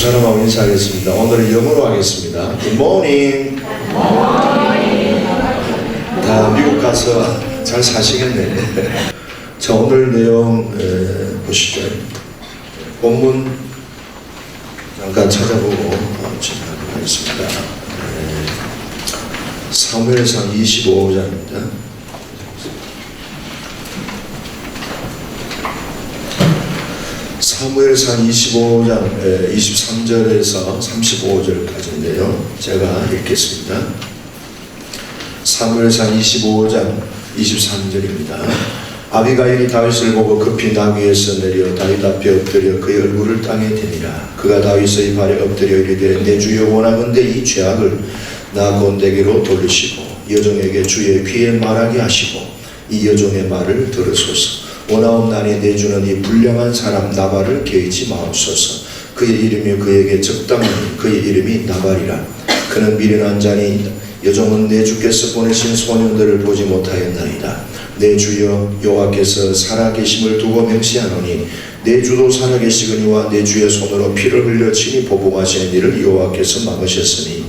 사람하고 인사하겠습니다. 오늘은 영어로 하겠습니다. Good morning. 다 미국 가서 잘 사시겠네. 자, 오늘 내용 보시죠. 본문 잠깐 찾아보고 진행하도록 하겠습니다. 사무엘상 25장입니다. 사무엘상 25장 23절에서 35절까지인데요. 제가 읽겠습니다. 사무엘상 25장 23절입니다. 아비가일이 다윗을 보고 급히 나귀에서 내려 다윗 앞에 엎드려 그의 얼굴을 땅에 대니라. 그가 다윗의 발에 엎드려 이르되 내 주여 원하건대 이 죄악을 나 건대기로 돌리시고 여종에게 주의 귀에 말하게 하시고 이 여종의 말을 들으소서. 원하옵나니 내 주는 이 불량한 사람 나발을 개의치 마옵소서. 그의 이름이 그에게 적당하니 그의 이름이 나발이라. 그는 미련한 자니 여종은 내 주께서 보내신 소년들을 보지 못하였나이다. 내 주여 여호와께서 살아계심을 두고 맹세하노니 내 주도 살아계시거니와 내 주의 손으로 피를 흘려 친히 보복하시는 일을 여호와께서 막으셨으니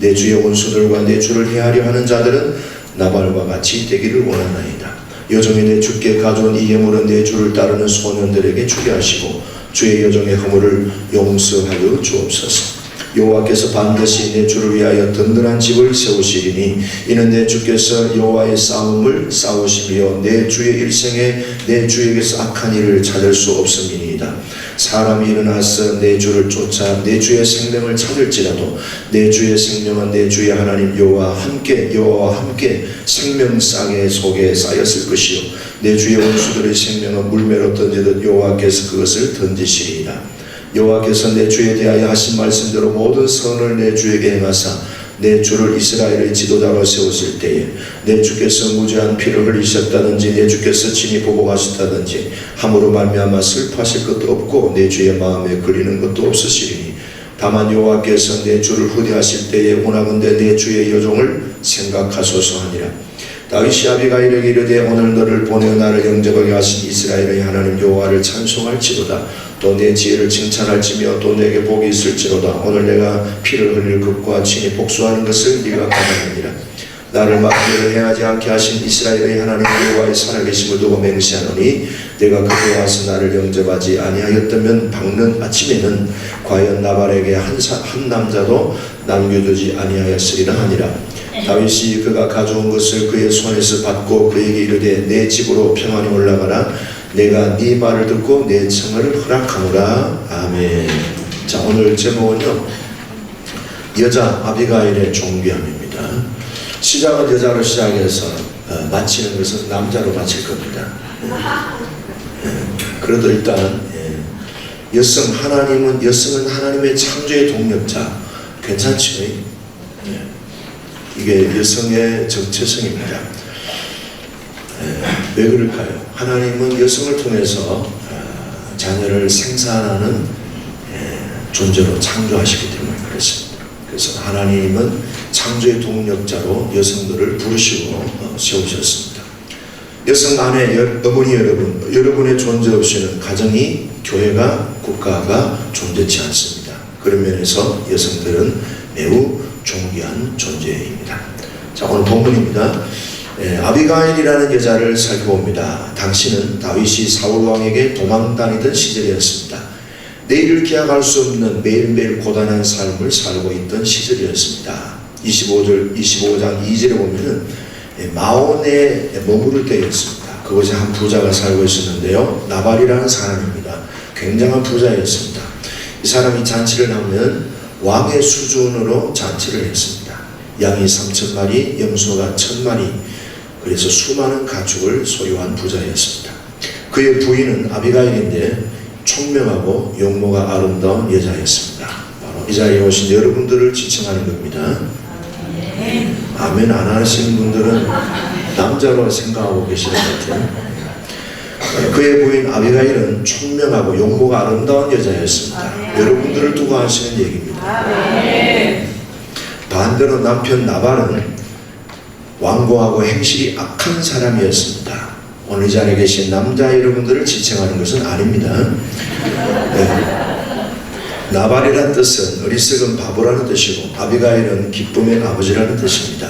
내 주의 원수들과 내 주를 해하려 하는 자들은 나발과 같이 되기를 원하나이다. 여종이 내 주께 가져온 이 예물은 내 주를 따르는 소년들에게 주게 하시고 주의 여종의 허물을 용서하여 주옵소서. 여호와께서 반드시 내 주를 위하여 든든한 집을 세우시리니 이는 내 주께서 여호와의 싸움을 싸우시며 내 주의 일생에 내 주에게서 악한 일을 찾을 수 없음이니이다. 사람이 일어나서 내 주를 쫓아 내 주의 생명을 찾을지라도 내 주의 생명은 내 주의 하나님 여호와와 함께 생명싸개 속에 쌓였을 것이요 내 주의 원수들의 생명은 물매로 던지듯 여호와께서 그것을 던지시리이다. 여호와께서 내 주에 대하여 하신 말씀대로 모든 선을 내 주에게 행하사 내 주를 이스라엘의 지도자로 세우실 때에 내 주께서 무죄한 피를 흘리셨다든지 내 주께서 친히 보복하셨다든지 함으로 말미암아 슬퍼하실 것도 없고 내 주의 마음에 그리는 것도 없으시리니 다만 여호와께서 내 주를 후대하실 때에 원하건대 내 주의 여종을 생각하소서 하니라. 다윗이 아비가일에게 이르되 오늘 너를 보내어 나를 영접하게 하신 이스라엘의 하나님 여호와를 찬송할지로다. 또 내 지혜를 칭찬할지며 또 내게 복이 있을지로다. 오늘 내가 피를 흘릴 것과 친히 복수하는 것을 네가 감안하니라. 나를 막대를 행하지 않게 하신 이스라엘의 하나님 여호와의 살아계심을 두고 맹세하노니 내가 그때 와서 나를 영접하지 아니하였다면 밝는 아침에는 과연 나발에게 한 남자도 남겨두지 아니하였으리라 하니라. 다윗이 그가 가져온 것을 그의 손에서 받고 그에게 이르되 내 집으로 평안히 올라가라. 내가 네 말을 듣고 내 청을 허락하노라. 아멘. 자, 오늘 제목은요, 여자 아비가일의 존귀함입니다. 시작은 여자로 시작해서 마치는 것은 남자로 마칠 겁니다. 그래도 일단 여성은 하나님의 창조의 동력자. 괜찮죠? 이게 여성의 정체성입니다. 왜 그럴까요? 하나님은 여성을 통해서 자녀를 생산하는 존재로 창조하시기 때문에 그렇습니다. 그래서 하나님은 창조의 동력자로 여성들을 부르시고 세우셨습니다. 여성 안에 어머니 여러분의 존재 없이는 가정이, 교회가, 국가가 존재치 않습니다. 그런 면에서 여성들은 매우 존귀한 존재입니다. 자, 오늘 본문입니다. 아비가일이라는 여자를 살펴봅니다. 당시는 다윗이 사울 왕에게 도망다니던 시절이었습니다. 내일을 기약할 수 없는 매일매일 고단한 삶을 살고 있던 시절이었습니다. 25장 2절에 보면은 마온에 머무를 때였습니다. 그곳에 한 부자가 살고 있었는데요. 나발이라는 사람입니다. 굉장한 부자였습니다. 이 사람이 잔치를 하면 왕의 수준으로 잔치를 했습니다. 양이 3,000마리, 염소가 1,000마리, 그래서 수많은 가축을 소유한 부자였습니다. 그의 부인은 아비가일인데 총명하고 용모가 아름다운 여자였습니다. 바로 이 자리에 오신 여러분들을 지칭하는 겁니다. 아멘 안 하시는 분들은 남자로 생각하고 계시는 것 같아요. 그의 부인 아비가일은 총명하고 용모가 아름다운 여자였습니다. 여러분들을 두고 하시는 얘기입니다. 반대로 남편 나발은 완고하고 행실이 악한 사람이었습니다. 오늘 이 자리에 계신 남자 여러분들을 지칭하는 것은 아닙니다. 나발이란 뜻은 어리석은 바보라는 뜻이고 아비가일은 기쁨의 아버지라는 뜻입니다.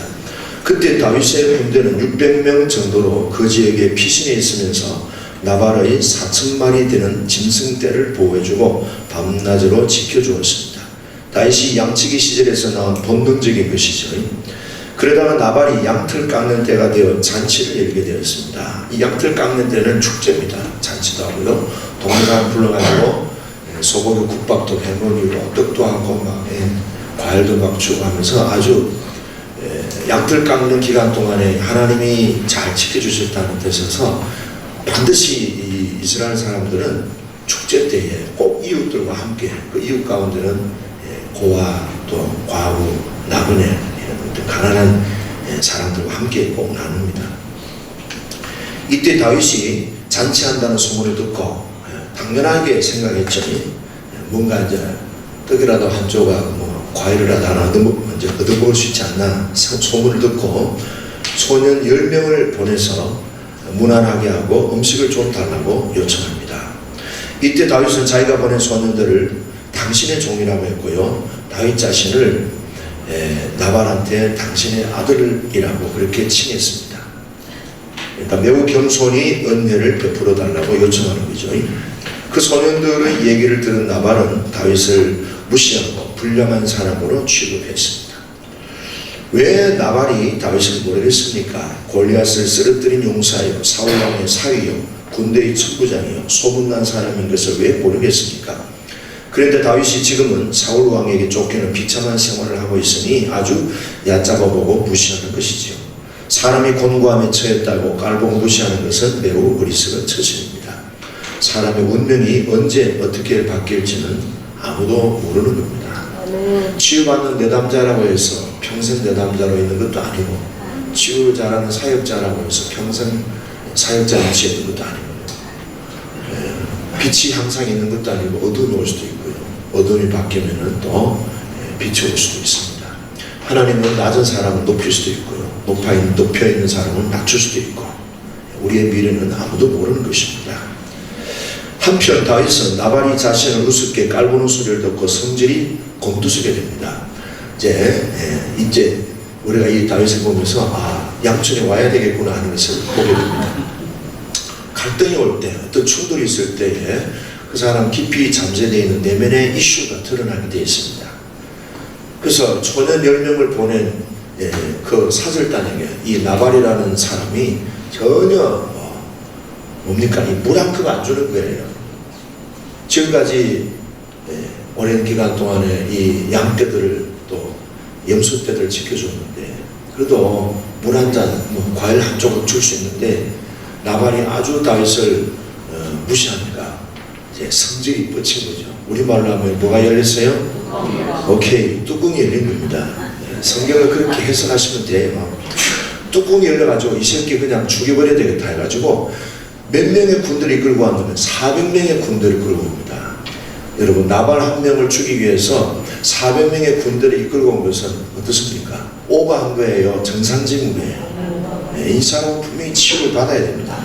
그때 다윗의 군대는 600명 정도로 그 지역에 피신해 있으면서 나발의 4,000마리 되는 짐승떼를 보호해주고 밤낮으로 지켜주었습니다. 다윗이 양치기 시절에서 나온 본능적인 것이죠. 그러다가 나발이 양털 깎는 때가 되어 잔치를 열게 되었습니다. 이 양털 깎는 때는 축제입니다. 잔치도 하고요. 동네 사람 불러가지고 소고기 국밥도 해먹이고 떡도 하고 막 과일도 막 주고 하면서 아주 양털 깎는 기간 동안에 하나님이 잘 지켜주셨다는 뜻에서 반드시 이 이스라엘 사람들은 축제 때에 꼭 이웃들과 함께 그 이웃 가운데는 고아 또 과부 나그네 이런 가난한 사람들과 함께 꼭 나눕니다. 이때 다윗이 잔치한다는 소문을 듣고 당연하게 생각했죠. 뭔가 이제 떡이라도 한 조각 뭐 과일이라도 하나 먼저 얻어먹을 수 있지 않나 소문을 듣고 소년 10명을 보내서 무난하게 하고 음식을 좀 달라고 요청합니다. 이때 다윗은 자기가 보낸 소년들을 당신의 종이라고 했고요. 다윗 자신을 나발한테 당신의 아들이라고 그렇게 칭했습니다. 그러니까 매우 겸손히 은혜를 베풀어 달라고 요청하는 거죠. 그 소년들의 얘기를 들은 나발은 다윗을 무시하고 불량한 사람으로 취급했습니다. 왜 나발이 다윗을 모르겠습니까? 골리앗을 쓰러뜨린 용사요, 사울왕의 사위요, 군대의 천부장이요, 소문난 사람인 것을 왜 모르겠습니까? 그런데 다윗이 지금은 사울왕에게 쫓기는 비참한 생활을 하고 있으니 아주 얕잡아 보고 무시하는 것이지요. 사람이 곤고함에 처했다고 깔보고 무시하는 것은 매우 어리석은 처신입니다. 사람의 운명이 언제 어떻게 바뀔지는 아무도 모르는 겁니다. 치유받는 내담자라고 해서 평생 내담자로 있는 것도 아니고 치유 잘하는 사역자라고 해서 평생 사역자 위치에 있는 것도 아니고 빛이 항상 있는 것도 아니고 어둠이 올 수도 있고요. 어둠이 바뀌면 또 빛이 올 수도 있습니다. 하나님은 낮은 사람을 높일 수도 있고요. 높여 있는 사람을 낮출 수도 있고 우리의 미래는 아무도 모르는 것입니다. 한편 다윗은 나발이 자신을 우습게 깔보는 소리를 듣고 성질이 곤두서게 됩니다. 이제 우리가 이 다윗을 보면서 양촌에 와야 되겠구나 하는 것을 보게 됩니다. 갈등이 올 때, 어떤 충돌이 있을 때에 그 사람 깊이 잠재되어 있는 내면의 이슈가 드러나게 되어 있습니다. 그래서 소년 10명을 보낸 그 사절단에게 이 나발이라는 사람이 전혀 뭡니까? 이 물 한 컵 안 주는 거예요. 지금까지 오랜 기간 동안에 이 양떼들을 또 염소떼들을 지켜줬는데 그래도 물 한 잔, 과일 한 조각 줄 수 있는데 나발이 아주 다윗을 무시하니까 이제 성질이 뻗친 거죠. 우리말로 하면 뭐가 열렸어요? 오케이, 뚜껑이 열린 겁니다. 성경을 그렇게 해석하시면 돼요. 뚜껑이 열려가지고 이 새끼 그냥 죽여버려야 되겠다 해가지고 몇 명의 군대를 이끌고 왔냐면 400명의 군대를 이끌고 옵니다. 여러분 나발 한 명을 죽이기 위해서 400명의 군대를 이끌고 온 것은 어떻습니까? 오버한 거예요. 정상적인 거예요. 이 사람은 분명히 치유를 받아야 됩니다.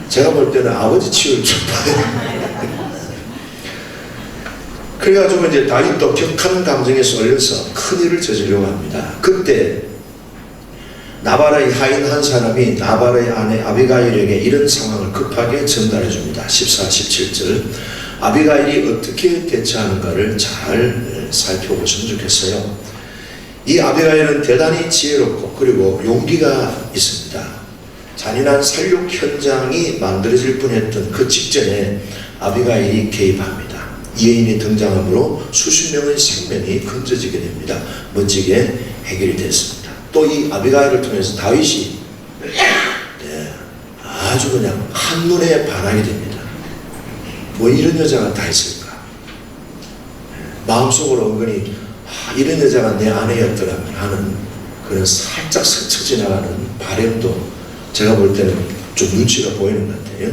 제가 볼 때는 아버지 치유를 좀 받아야 됩니다. 그래가지고 이제 다윗도 격한 감정에 쏠려서 큰일을 저지르려고 합니다. 그때 나발의 하인 한 사람이 나발의 아내 아비가일에게 이런 상황을 급하게 전달해 줍니다. 14, 17절 아비가일이 어떻게 대처하는가를 잘 살펴보시면 좋겠어요. 이 아비가일은 대단히 지혜롭고 그리고 용기가 있습니다. 잔인한 살육 현장이 만들어질 뻔했던 그 직전에 아비가일이 개입합니다. 여인이 등장함으로 수십 명의 생명이 건져지게 됩니다. 멋지게 해결이 됐습니다. 또 이 아비가일을 통해서 다윗이 아주 그냥 한눈에 반하게 됩니다. 뭐 이런 여자가 다 있을까? 마음속으로 은근히 이런 여자가 내 아내였더라면 하는 그런 살짝 스쳐 지나가는 바램도 제가 볼 때는 좀 눈치가 보이는 것 같아요.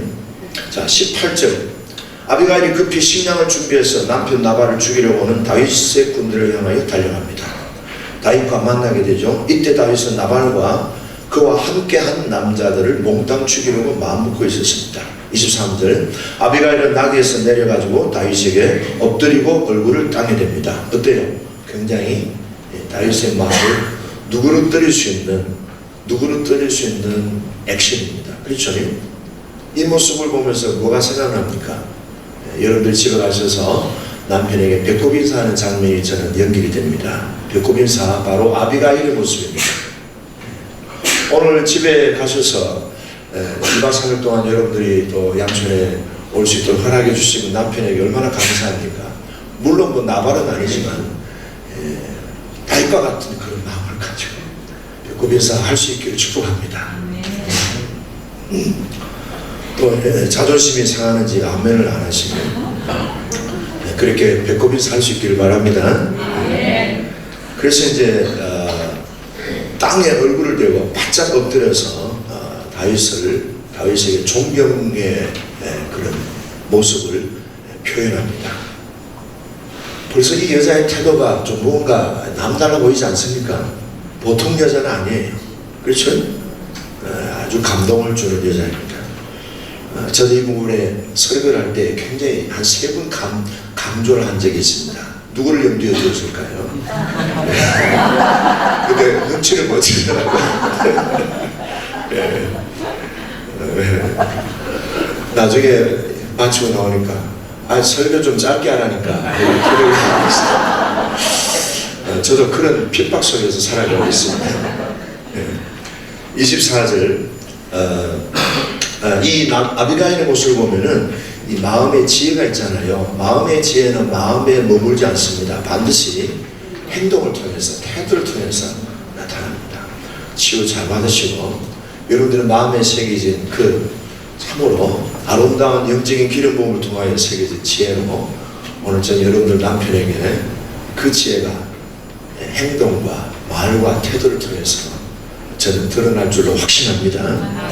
자, 18절 아비가일이 급히 식량을 준비해서 남편 나발을 죽이려고 하는 다윗의 군대를 향하여 달려갑니다. 다윗과 만나게 되죠. 이때 다윗은 나발과 그와 함께한 남자들을 몽땅 죽이려고 마음먹고 있었습니다. 23절. 아비가일은 나귀에서 내려가지고 다윗에게 엎드리고 얼굴을 땅에 댑니다. 어때요? 굉장히 다윗의 마음을 누구를 수 있는 액션입니다. 그렇죠? 이 모습을 보면서 뭐가 생각납니까? 여러분들 집에 가셔서 남편에게 배꼽 인사하는 장면이 저는 연결이 됩니다. 배꼽 인사, 바로 아비가일의 모습입니다. 오늘 집에 가셔서 2박 3일 동안 여러분들이 또 양촌에 올 수 있도록 허락해 주시고 남편에게 얼마나 감사합니까? 물론 뭐 나발은 아니지만 다윗과 같은 그런 마음을 가지고 배꼽 인사할 수 있기를 축복합니다. 또 자존심이 상하는지 아멘을 안 하시면 그렇게 배꼽 인사할 수 있기를 바랍니다. 그래서 이제 땅에 얼굴을 대고 바짝 엎드려서 다윗에게 존경의 그런 모습을 표현합니다. 벌써 이 여자의 태도가 좀 뭔가 남달라 보이지 않습니까? 보통 여자는 아니에요. 그렇죠? 아주 감동을 주는 여자입니다. 저도 이 부분에 설교를 할 때 굉장히 한 3번 강조를 한 적이 있습니다. 누구를 염두에 두었을까요? 근데 눈치를 못 채더라고요. 나중에 마치고 나오니까 설교 좀 짧게 하라니까 저도 그런 핍박 속에서 살아가고 있습니다. 24절 이 아비가일의 모습을 보면은 이 마음의 지혜가 있잖아요. 마음의 지혜는 마음에 머물지 않습니다. 반드시 행동을 통해서, 태도를 통해서 나타납니다. 치유 잘 받으시고, 여러분들은 마음에 새겨진 그 참으로 아름다운 영적인 기름 부음을 통하여 새겨진 지혜로 오늘 전 여러분들 남편에게 그 지혜가 행동과 말과 태도를 통해서 저는 드러날 줄로 확신합니다.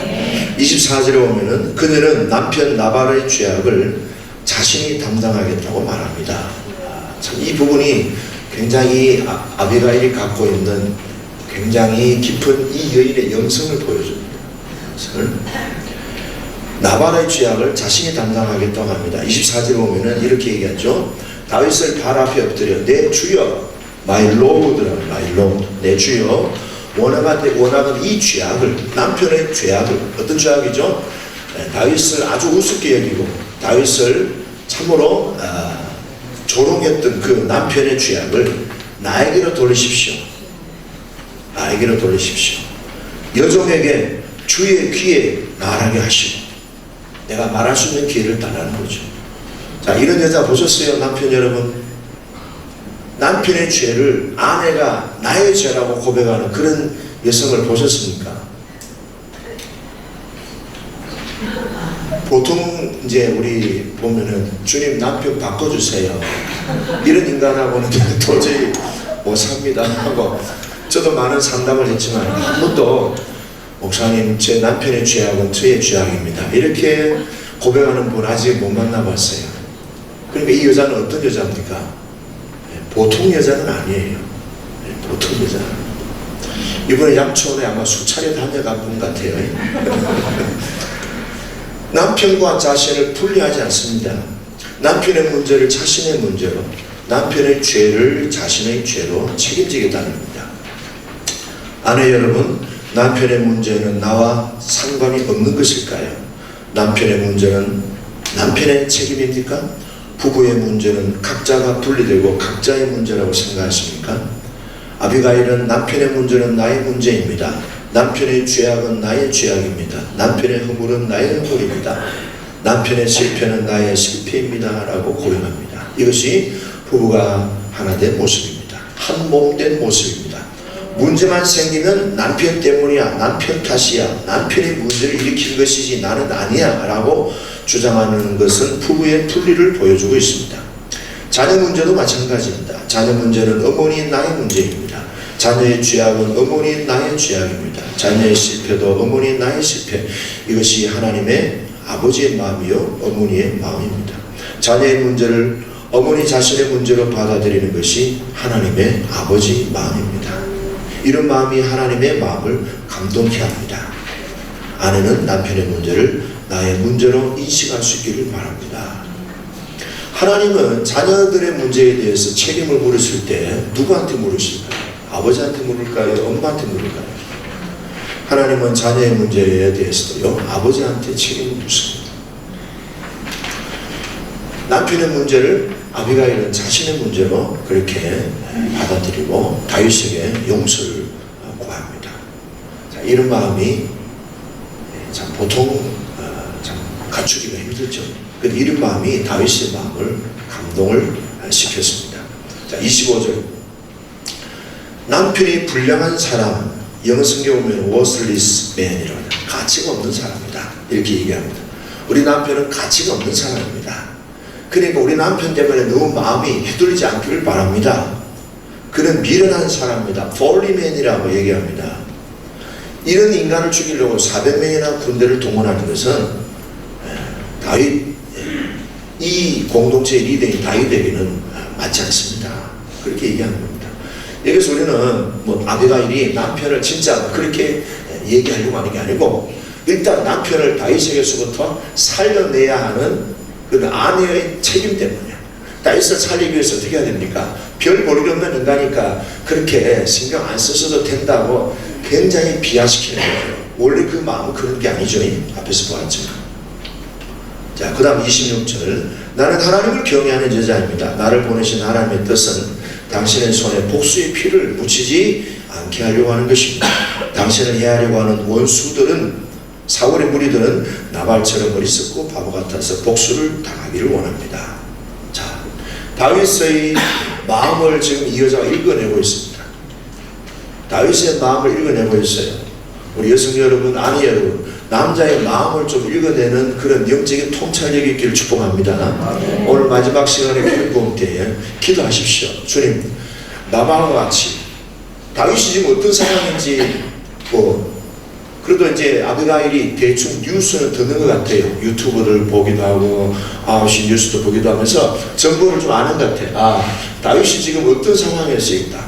24절에 보면은 그녀는 남편 나발의 죄악을 자신이 담당하겠다고 말합니다. 참 이 부분이 굉장히 아비가일이 갖고 있는 굉장히 깊은 이 여인의 영성을 보여줍니다. 나발의 죄악을 자신이 담당하겠다고 합니다. 24절에 보면은 이렇게 얘기하죠. 다윗을 발 앞에 엎드려 내 주여, my lord, 내 주여, 원하는 이 죄악을, 남편의 죄악을, 어떤 죄악이죠? 다윗을 아주 우습게 여기고 다윗을 참으로 조롱했던 그 남편의 죄악을 나에게로 돌리십시오. 나에게로 돌리십시오. 여종에게 주의 귀에 말하게 하시고, 내가 말할 수 있는 기회를 달라는 거죠. 자, 이런 여자 보셨어요, 남편 여러분? 남편의 죄를 아내가 나의 죄라고 고백하는 그런 여성을 보셨습니까? 보통 이제 우리 보면은 주님 남편 바꿔주세요, 이런 인간하고는 도저히 못 삽니다 하고, 저도 많은 상담을 했지만 한 번도 목사님 제 남편의 죄악은 저의 죄악입니다 이렇게 고백하는 분 아직 못 만나봤어요. 그러니까 이 여자는 어떤 여자입니까? 보통 여자는 아니에요. 보통 여자는. 이번에 양촌에 아마 수차례 다녀간 분 같아요. 남편과 자신을 분리하지 않습니다. 남편의 문제를 자신의 문제로, 남편의 죄를 자신의 죄로 책임지겠다는 겁니다. 아내 여러분, 남편의 문제는 나와 상관이 없는 것일까요? 남편의 문제는 남편의 책임입니까? 부부의 문제는 각자가 분리되고 각자의 문제라고 생각하십니까? 아비가일은 남편의 문제는 나의 문제입니다. 남편의 죄악은 나의 죄악입니다. 남편의 허물은 나의 허물입니다. 남편의 실패는 나의 실패입니다 라고 고백합니다. 이것이 부부가 하나 된 모습입니다. 한 몸 된 모습입니다. 문제만 생기면 남편 때문이야, 남편 탓이야, 남편이 문제를 일으킨 것이지 나는 아니야 라고 주장하는 것은 부부의 분리를 보여주고 있습니다. 자녀 문제도 마찬가지입니다. 자녀 문제는 어머니인 나의 문제입니다. 자녀의 죄악은 어머니인 나의 죄악입니다. 자녀의 실패도 어머니인 나의 실패. 이것이 하나님의 아버지의 마음이요 어머니의 마음입니다. 자녀의 문제를 어머니 자신의 문제로 받아들이는 것이 하나님의 아버지 마음입니다. 이런 마음이 하나님의 마음을 감동케 합니다. 아내는 남편의 문제를 나의 문제로 인식할 수 있기를 바랍니다. 하나님은 자녀들의 문제에 대해서 책임을 물으실 때 누구한테 물으실까요? 아버지한테 물을까요? 엄마한테 물을까요? 하나님은 자녀의 문제에 대해서도요, 아버지한테 책임을 묻습니다. 남편의 문제를 아비가일은 자신의 문제로 그렇게 받아들이고 다윗에게 용서를 구합니다. 자, 이런 마음이 참 보통 참 갖추기가 힘들죠. 그런데 이런 마음이 다윗의 마음을 감동을 시켰습니다. 자, 25절. 남편이 불량한 사람은 영어 성경에 보면 worthless man이라고 해요. 가치가 없는 사람이다. 이렇게 얘기합니다. 우리 남편은 가치가 없는 사람입니다. 그러니까 우리 남편 때문에 너무 마음이 휘둘리지 않기를 바랍니다. 그는 미련한 사람입니다. fallen man이라고 얘기합니다. 이런 인간을 죽이려고 400명이나 군대를 동원하는 것은 다윗, 이 공동체의 리더인 다윗에게는 맞지 않습니다. 그렇게 얘기하는 겁니다. 여기서 우리는 뭐 아비가일이 남편을 진짜 그렇게 얘기하려고 하는 게 아니고, 일단 남편을 다윗에게서부터 살려내야 하는 그 아내의 책임 때문에 다윗을 살리기 위해서 어떻게 해야 됩니까? 별 볼일 없는 인간이니까 그렇게 신경 안 쓰셔도 된다고 굉장히 비하시키는 거예요. 원래 그 마음은 그런 게 아니죠. 앞에서 보았지만. 자, 그 다음 26절. 나는 하나님을 경외하는 여자입니다. 나를 보내신 하나님의 뜻은 당신의 손에 복수의 피를 묻히지 않게 하려고 하는 것입니다. 당신을 해하려고 하는 원수들은, 사울의 무리들은 나발처럼 어리석고 바보 같아서 복수를 당하기를 원합니다. 자, 다윗의 마음을 지금 이 여자가 읽어내고 있습니다. 다윗의 마음을 읽어내고 있어요. 우리 여성 여러분, 아내 여러분, 남자의 마음을 좀 읽어내는 그런 영적인 통찰력이 있기를 축복합니다. 오늘 마지막 시간에 기도할 때에 기도하십시오. 주님, 나방과 같이 다윗이 지금 어떤 상황인지, 그래도 이제 아비가일이 대충 뉴스는 듣는 것 같아요. 유튜브를 보기도 하고 9시 뉴스도 보기도 하면서 정보를 좀 아는 것 같아요. 다윗이 지금 어떤 상황에 서 있다.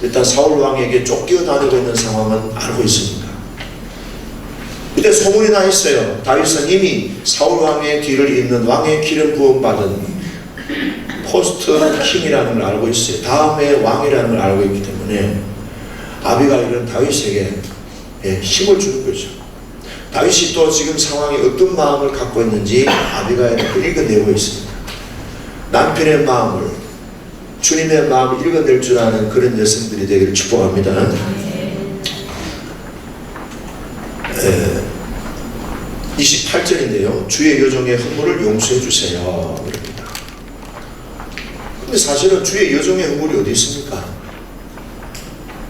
일단 사울 왕에게 쫓겨다니고 있는 상황은 알고 있습니다. 그때 소문이 나 있어요. 다윗은 이미 사울 왕의 뒤를 잇는 왕의 기름 부음 받은 포스트 킹이라는 걸 알고 있어요. 다음에 왕이라는 걸 알고 있기 때문에 아비가일은 다윗에게 힘을 주는 거죠. 다윗이 또 지금 상황에 어떤 마음을 갖고 있는지 아비가일은 읽어내고 있습니다. 남편의 마음을, 주님의 마음을 읽어낼 줄 아는 그런 여성들이 되기를 축복합니다. 28절인데요. 주의 여종의 허물을 용서해 주세요. 그럽니다. 근데 사실은 주의 여종의 허물이 어디 있습니까?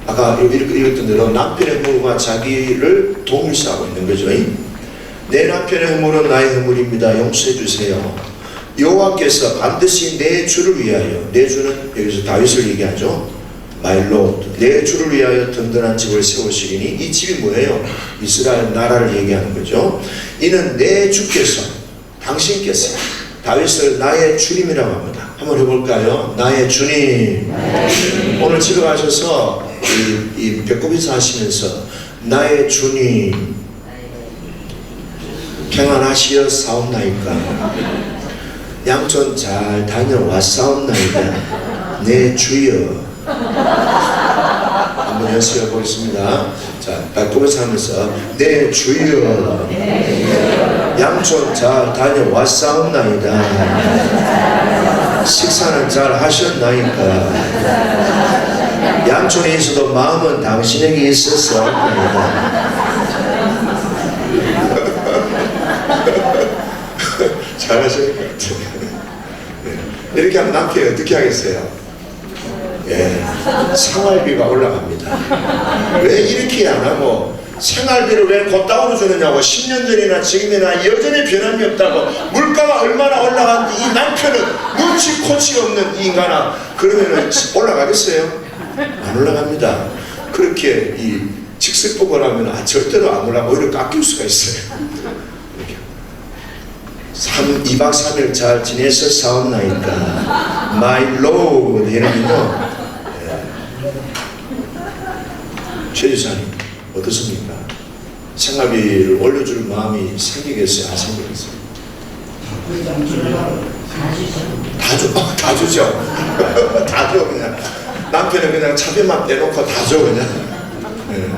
아까 읽었던 대로 남편의 허물과 자기를 동일시하고 있는 거죠. 내 남편의 허물은 나의 허물입니다. 용서해 주세요. 여호와께서 반드시 내 주를 위하여, 내 주는 여기서 다윗을 얘기하죠. My Lord, 내 주를 위하여 든든한 집을 세우시리니, 이 집이 뭐예요? 이스라엘 나라를 얘기하는 거죠. 이는 내 주께서, 당신께서 다윗을 나의 주님이라고 합니다. 한번 해볼까요? 나의 주님. 오늘 집에 가셔서 이 배꼽인사 하시면서 나의 주님 평안하시어 사옵나이까? 양촌 잘 다녀왔사옵나이다. 내 주여. 한번 연습해 보겠습니다. 자, 배꼽인사 하면서 내 주여, 양촌 잘 다녀왔사옵나이다. 식사는 잘 하셨나이까? 양촌에 있어도 마음은 당신에게 있었사옵나이다. 잘하시는 것 같아요. 이렇게 하면 남편이 어떻게 하겠어요? 생활비가 올라갑니다. 왜 이렇게 안 하고 생활비를 왜 곧다우로 주느냐고. 10년 전이나 지금이나 여전히 변함이 없다고. 물가가 얼마나 올라갔는지 이 남편은 눈치코치 없는 이 인간아. 그러면 올라가겠어요? 안 올라갑니다. 그렇게 이 직설법을 하면 절대로 안 올라가고 오히려 깎일 수가 있어요. 2박 3일 잘 지내서 사옵나이까? My Lord. 이러면요, 최지사님 어떻습니까? 생활비를 올려줄 마음이 생기겠어요? 안 생기겠어요? 다 주죠. 다 줘, 그냥. 남편은 그냥 차비만 빼놓고 다 줘, 그냥. 네.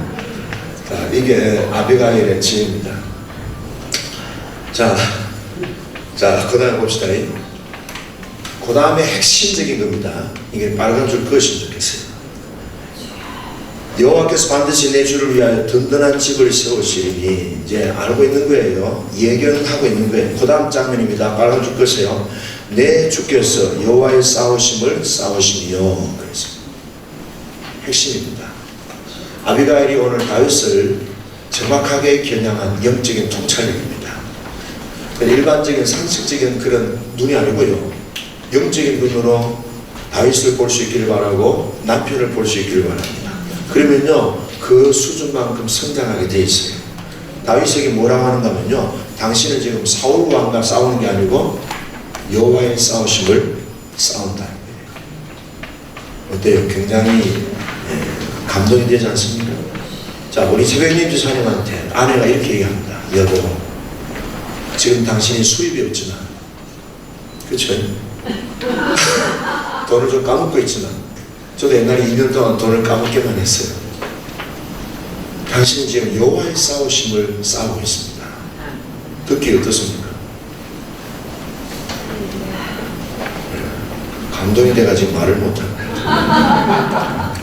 자, 이게 아비가일의 지혜입니다. 자, 그 다음에 봅시다. 그 다음에 핵심적인 겁니다. 이게 빨간 줄 그었으면 좋겠어요. 여호와께서 반드시 내 주를 위하여 든든한 집을 세우시리니, 이제 알고 있는 거예요. 예견하고 있는 거예요. 그 다음 장면입니다. 빨간 줄 그으세요. 내 주께서 여호와의 싸우심을 싸우시며. 그래서 핵심입니다. 아비가일이 오늘 다윗을 정확하게 겨냥한 영적인 통찰력입니다. 일반적인 상식적인 그런 눈이 아니고요, 영적인 눈으로 다윗을 볼 수 있기를 바라고 남편을 볼 수 있기를 바랍니다. 그러면요, 그 수준만큼 성장하게 돼 있어요. 다윗에게 뭐라고 하는가 하면요, 당신은 지금 사울 왕과 싸우는 게 아니고 여호와의 싸우심을 싸운다는 거예요. 어때요? 굉장히 감동이 되지 않습니까? 자, 우리 새벽님 지사님한테 아내가 이렇게 얘기합니다. 여보, 지금 당신이 수입이 없지만, 그렇죠? 돈을 좀 까먹고 있지만, 저도 옛날에 2년 동안 돈을 까먹기만 했어요. 당신은 지금 여호와의 싸우심을 싸우고 있습니다. 듣기 어떻습니까? 감동이 돼가지고 말을 못합니다.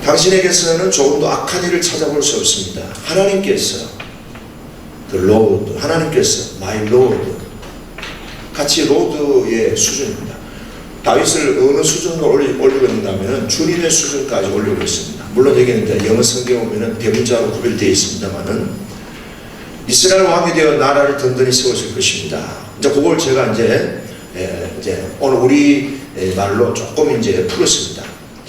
당신에게서는 조금도 악한 일을 찾아볼 수 없습니다. 하나님께서 The Lord, 하나님께서 My Lord, 같이 로드의 수준입니다. 다윗을 어느 수준으로 올리고 있는다면 주님의 수준까지 올리고 있습니다. 물론 여기는 영어 성경에 보면 대문자로 구별되어 있습니다만은 이스라엘 왕이 되어 나라를 든든히 세우실 것입니다. 이제 그걸 제가 이제 오늘 우리 말로 조금 이제 풀었습니다.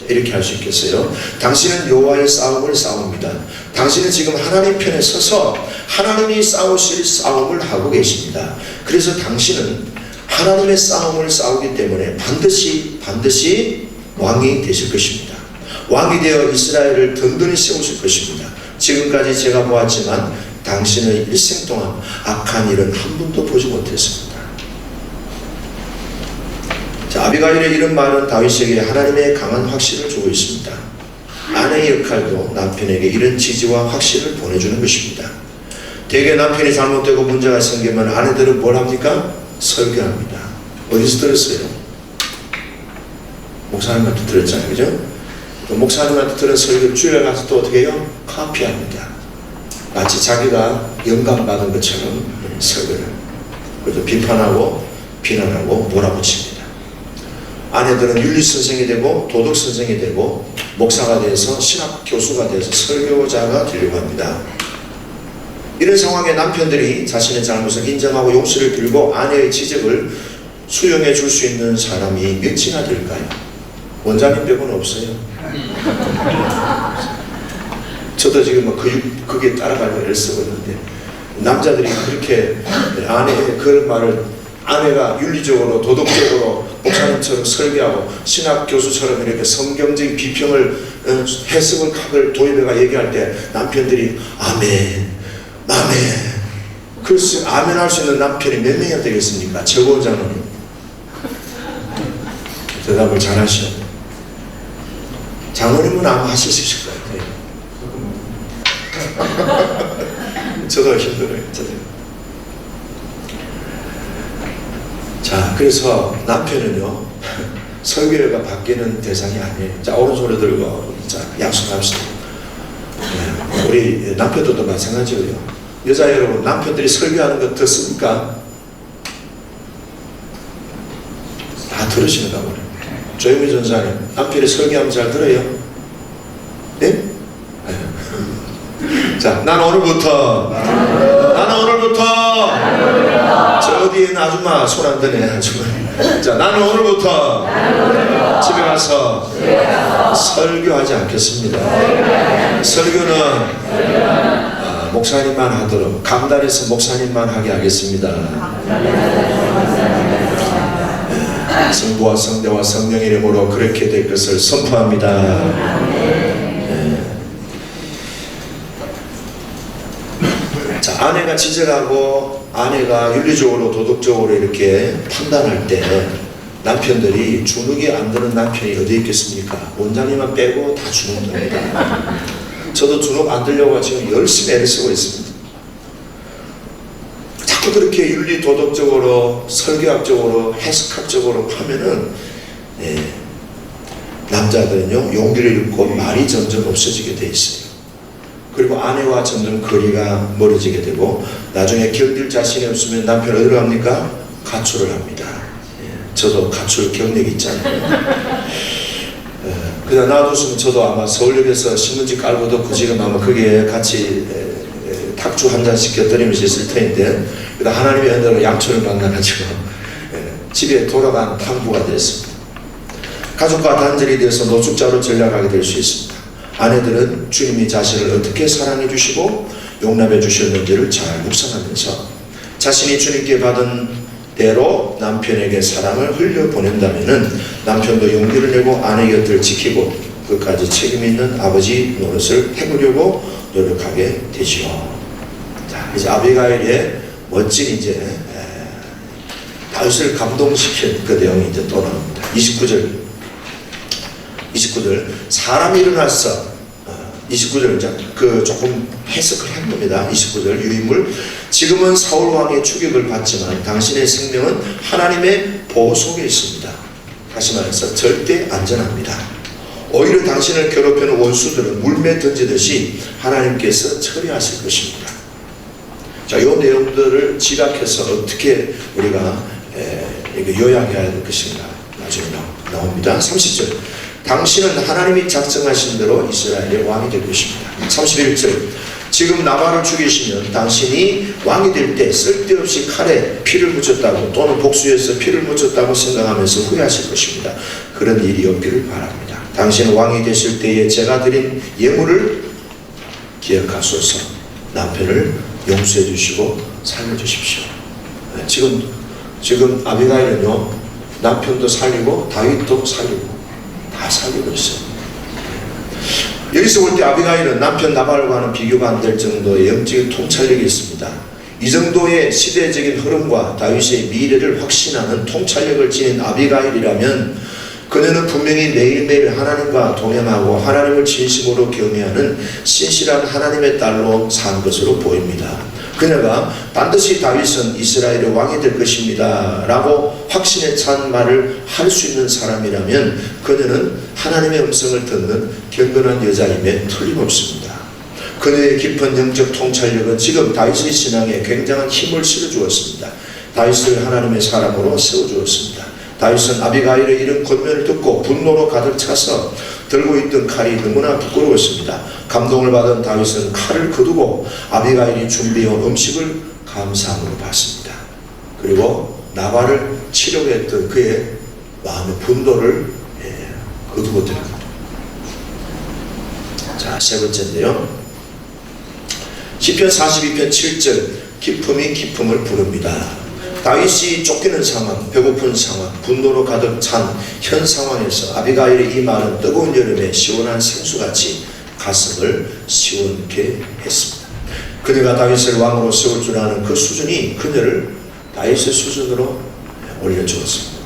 이렇게 할 수 있겠어요. 당신은 여호와의 싸움을 싸웁니다. 당신은 지금 하나님 편에 서서 하나님이 싸우실 싸움을 하고 계십니다. 그래서 당신은 하나님의 싸움을 싸우기 때문에 반드시 왕이 되실 것입니다. 왕이 되어 이스라엘을 든든히 세우실 것입니다. 지금까지 제가 보았지만 당신의 일생 동안 악한 일은 한 번도 보지 못했습니다. 자, 아비가일의 이런 말은 다윗에게 하나님의 강한 확신을 주고 있습니다. 아내의 역할도 남편에게 이런 지지와 확신을 보내주는 것입니다. 대개 남편이 잘못되고 문제가 생기면 아내들은 뭘 합니까? 설교합니다. 어디서 들었어요? 목사님한테 들었잖아요, 그죠? 목사님한테 들은 설교를 주일에 가서 또 어떻게 해요? 카피합니다. 마치 자기가 영감받은 것처럼 설교를. 그래서 비판하고 비난하고 몰아붙입니다. 아내들은 윤리선생이 되고 도덕선생이 되고 목사가 돼서 신학 교수가 돼서 설교자가 되려고 합니다. 이런 상황에 남편들이 자신의 잘못을 인정하고 용서를 빌고 아내의 지적을 수용해 줄 수 있는 사람이 몇이나 될까요? 원장님 빼고는 없어요. 저도 지금 그게 따라가려고 애를 쓰고 있는데, 남자들이 그렇게 아내의 그런 말을 아내가 윤리적으로 도덕적으로 목사님처럼 설계하고 신학 교수처럼 이렇게 성경적인 비평을 해석을 각을 도입해가 얘기할 때 남편들이 아멘 글쎄 아멘 할 수 있는 남편이 몇 명이나 되겠습니까? 최고원장님 대답을 잘 하셔. 장로님은 아마 하실 수 있을 것 같아요. 저도 힘들어요. 자, 그래서 남편은요 설교가 바뀌는 대상이 아니에요. 자, 오른손을 들고 자 약속합시다. 네, 우리 남편들도 마찬가지예요. 여자 여러분, 남편들이 설교하는 거 듣습니까? 다 들으시는가 보네. 조영미 전사님, 남편이 설교하면 잘 들어요? 네? 네. 자, 나는 오늘부터 저 어디에 있는 아줌마 손 안 드네, 아줌마. 자, 나는 오늘부터 집에 가서 설교하지 않겠습니다. 설교는 목사님만 하도록 감단해서 목사님만 하게 하겠습니다. 성부와 성자와 성령 이름으로 그렇게 될 것을 선포합니다. 자, 아내가 지적하고 아내가 윤리적으로 도덕적으로 이렇게 판단할 때 남편들이 주눅이 안 드는 남편이 어디 있겠습니까? 원장님만 빼고 다 주눅 듭니다. 저도 주눅 안 들려고 지금 열심히 애를 쓰고 있습니다. 자꾸 그렇게 윤리 도덕적으로 설교학적으로 해석학적으로 하면은 남자들은요 용기를 잃고 말이 점점 없어지게 돼 있어요. 그리고 아내와 점점 거리가 멀어지게 되고 나중에 견딜 자신이 없으면 남편 어디로 갑니까? 가출을 합니다. 저도 가출 경력이 있잖아요. 그냥 놔뒀으면 저도 아마 서울역에서 신문지 깔고도 그 지금 아마 거기에 같이 탁주 한 잔씩 곁들이면서 있을 텐데 하나님의 은혜로 양초를 만나가지고 집에 돌아간 탕부가 됐습니다. 가족과 단절이 돼서 노숙자로 전락하게 될 수 있습니다. 아내들은 주님이 자신을 어떻게 사랑해 주시고 용납해 주셨는지를 잘 묵상하면서 자신이 주님께 받은 대로 남편에게 사랑을 흘려보낸다면 남편도 용기를 내고 아내 곁을 지키고 끝까지 책임 있는 아버지 노릇을 해보려고 노력하게 되지요. 자, 이제 아비가일의 멋진 이제 다윗을 감동시킨 그 내용이 이제 또 나옵니다. 29절 사람이 일어나서 29절 그 조금 해석을 한 겁니다. 29절 유인물 지금은 사울 왕의 추격을 받지만 당신의 생명은 하나님의 보호 속에 있습니다. 다시 말해서 절대 안전합니다. 오히려 당신을 괴롭히는 원수들은 물매 던지듯이 하나님께서 처리하실 것입니다. 자, 이 내용들을 지각해서 어떻게 우리가 요약해야 될 것인가 나중에 나옵니다. 30절 당신은 하나님이 작정하신 대로 이스라엘의 왕이 될 것입니다. 31절 지금 나발을 죽이시면 당신이 왕이 될 때 쓸데없이 칼에 피를 묻혔다고 또는 복수해서 피를 묻혔다고 생각하면서 후회하실 것입니다. 그런 일이 없기를 바랍니다. 당신은 왕이 되실 때에 제가 드린 예물을 기억하소서. 남편을 용서해 주시고 살려주십시오. 지금 아비가일은요 남편도 살리고 다윗도 살리고 다 살리고 있어요. 여기서 볼 때 아비가일은 남편 나발과는 비교가 안 될 정도의 영적인 통찰력이 있습니다. 이 정도의 시대적인 흐름과 다윗의 미래를 확신하는 통찰력을 지닌 아비가일이라면 그녀는 분명히 매일매일 하나님과 동행하고 하나님을 진심으로 경외하는 신실한 하나님의 딸로 산 것으로 보입니다. 그녀가 반드시 다윗은 이스라엘의 왕이 될 것입니다 라고 확신에 찬 말을 할 수 있는 사람이라면 그녀는 하나님의 음성을 듣는 경건한 여자임에 틀림없습니다. 그녀의 깊은 영적 통찰력은 지금 다윗의 신앙에 굉장한 힘을 실어주었습니다. 다윗을 하나님의 사람으로 세워주었습니다. 다윗은 아비가일의 이런 권면을 듣고 분노로 가득 차서 들고 있던 칼이 너무나 부끄러웠습니다. 감동을 받은 다윗은 칼을 거두고 아비가일이 준비해온 음식을 감사함으로 받습니다. 그리고 나발을 치려고 했던 그의 마음의 분노를 거두고 드립니다. 자, 세 번째인데요. 시편 42편 7절 기쁨이 기쁨을 부릅니다. 다윗이 쫓기는 상황, 배고픈 상황, 분노로 가득 찬 현 상황에서 아비가일의 이 말은 뜨거운 여름에 시원한 생수같이 가슴을 시원케 했습니다. 그녀가 다윗을 왕으로 세울 줄 아는 그 수준이 그녀를 다윗의 수준으로 올려주었습니다.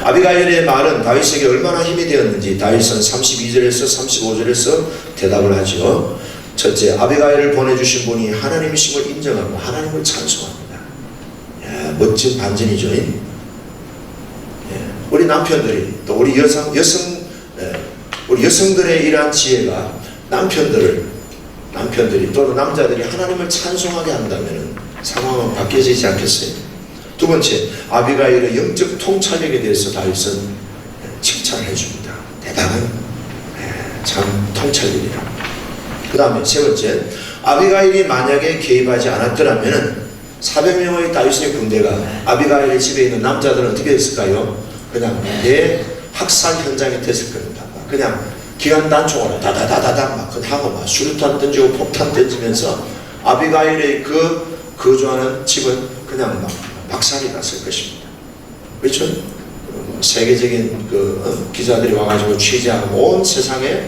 아비가일의 말은 다윗에게 얼마나 힘이 되었는지 다윗은 32절에서 35절에서 대답을 하죠. 첫째, 아비가일을 보내주신 분이 하나님이심을 인정하고 하나님을 찬송합니다. 멋진 반전이죠. 우리 남편들이 또 우리 여성들의 이러한 지혜가 남편들이 또는 남자들이 하나님을 찬송하게 한다면 상황은 바뀌어지지 않겠어요? 두 번째, 아비가일의 영적 통찰력에 대해서 다윗은 칭찬을 해줍니다. 대단한 참 통찰력이라. 그 다음에 세 번째, 아비가일이 만약에 개입하지 않았더라면 400명의 다윗의 군대가 아비가일의 집에 있는 남자들은 어떻게 했을까요? 그냥 대학살 현장에 됐을 겁니다. 그냥 기관 단총으로 다다다다닥 막 하고 막 수류탄 던지고 폭탄 던지면서 아비가일의 그 거주하는 집은 그냥 막 박살이 났을 것입니다. 그렇죠? 세계적인 기자들이 와가지고 취재하고 온 세상에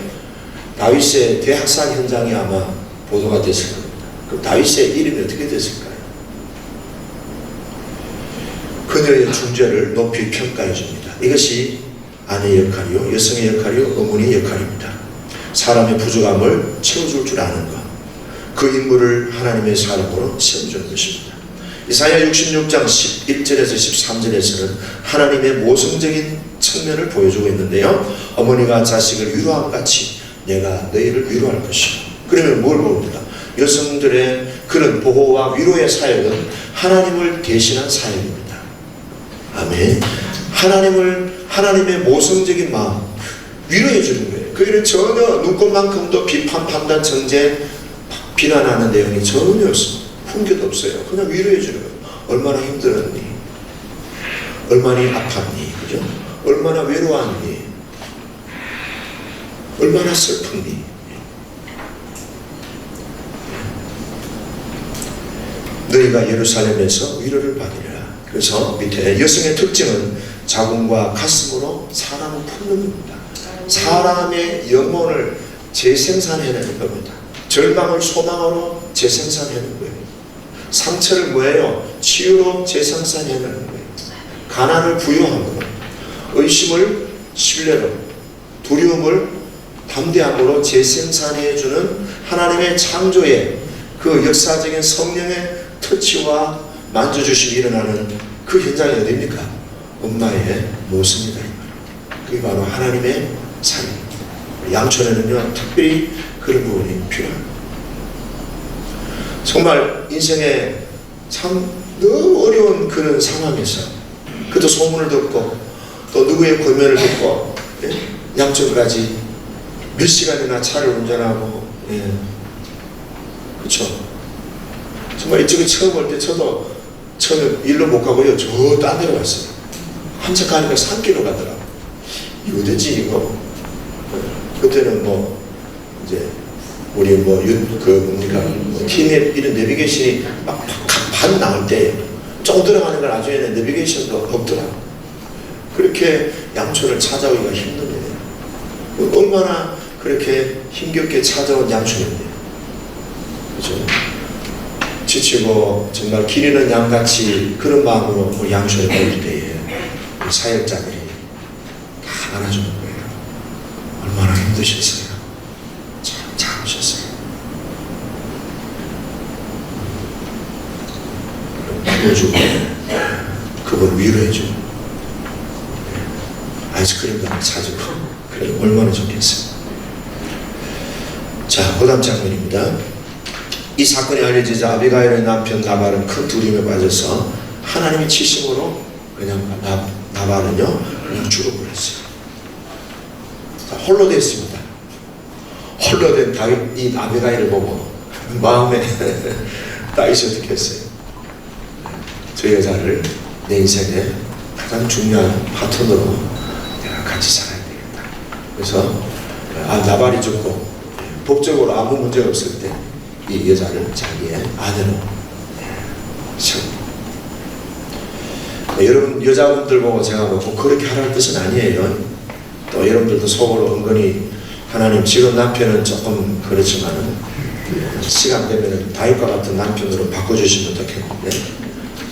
다윗의 대학살 현장이 아마 보도가 됐을 겁니다. 그럼 다윗의 이름이 어떻게 됐을까요? 그녀의 존재를 높이 평가해 줍니다. 이것이 아내의 역할이요, 여성의 역할이요, 어머니의 역할입니다. 사람의 부족함을 채워줄 줄 아는 것, 그 인물을 하나님의 사람으로 세워주는 것입니다. 이사야 66장 11절에서 13절에서는 하나님의 모성적인 측면을 보여주고 있는데요, 어머니가 자식을 위로함 같이 내가 너희를 위로할 것이다. 그러면 뭘 봅니까? 여성들의 그런 보호와 위로의 사역은 하나님을 대신한 사역입니다. 아멘. 하나님의 모성적인 마음, 위로해 주는 거예요. 그들은 전혀 눈꽃만큼도 비판, 판단, 정죄, 비난하는 내용이 전혀 없습니다. 훈계도 없어요. 그냥 위로해 주는 거예요. 얼마나 힘들었니? 얼마나 아팠니? 그죠? 얼마나 외로웠니? 얼마나 슬프니? 너희가 예루살렘에서 위로를 받으리라. 그래서 밑에 여성의 특징은 자궁과 가슴으로 사람을 품는 겁니다. 사람의 영혼을 재생산해내는 겁니다. 절망을 소망으로 재생산해내는 거예요. 상처를 뭐예요? 치유로 재생산해내는 거예요. 가난을 부유하는 거예요. 의심을 신뢰로, 두려움을 담대함으로 재생산해주는 하나님의 창조의 그 역사적인 성령의 터치와 만져주심이 일어나는 그 현장이 어디입니까? 엄마의 모습이다. 그게 바로 하나님의 삶. 양촌에는요, 특별히 그런 부분이 필요합니다. 정말 인생에 참 너무 어려운 그런 상황에서 그도 소문을 듣고 또 누구의 권면을 듣고 양촌까지 몇 시간이나 차를 운전하고 그렇죠. 정말 이쪽에 처음 올 때 저도 처음에 일로 못 가고요, 저 딴 데로 갔어요. 한참 가니까 3km 가더라고. 이거 어디지 이거. 그때는 뭐 이제 우리 티맵 이런 내비게이션이 막 반 나올 때 쭉 들어가는 걸 나중에는 내비게이션도 없더라고. 그렇게 양촌을 찾아오기가 힘든 거예요. 얼마나 그렇게 힘겹게 찾아온 양촌인데, 그렇죠? 지치고 정말 길 잃은 양같이 그런 마음으로 우리 양촌에 올 때에 사역자들이 다 안아주는 거예요. 얼마나 힘드셨어요. 참 잘하셨어요. 안아주고 그걸 위로해주고 아이스크림도 하나 사주고, 그래 얼마나 좋겠어요. 자, 그 다음 장면입니다. 이 사건이 알려지자 아비가일의 남편 나발은 큰 두려움에 빠져서 하나님의 치심으로 그냥 나발은요 그냥 죽어버렸어요. 자, 홀로 됐습니다. 홀로 된 다윗, 이 아비가일을 보고 마음에 다윗이 어떻게 했어요? 저 여자를 내 인생의 가장 중요한 파트너로 내가 같이 살아야 되겠다. 그래서 나발이 죽고 법적으로 아무 문제가 없을 때 이 여자를 자기의 아내로 세웁니다. 여러분 여자분들 보고 제가 뭐 그렇게 하라는 뜻은 아니에요. 또 여러분들도 속으로 은근히 하나님 지금 남편은 조금 그렇지만 시간 되면 다윗과 같은 남편으로 바꿔주시면 좋겠는데,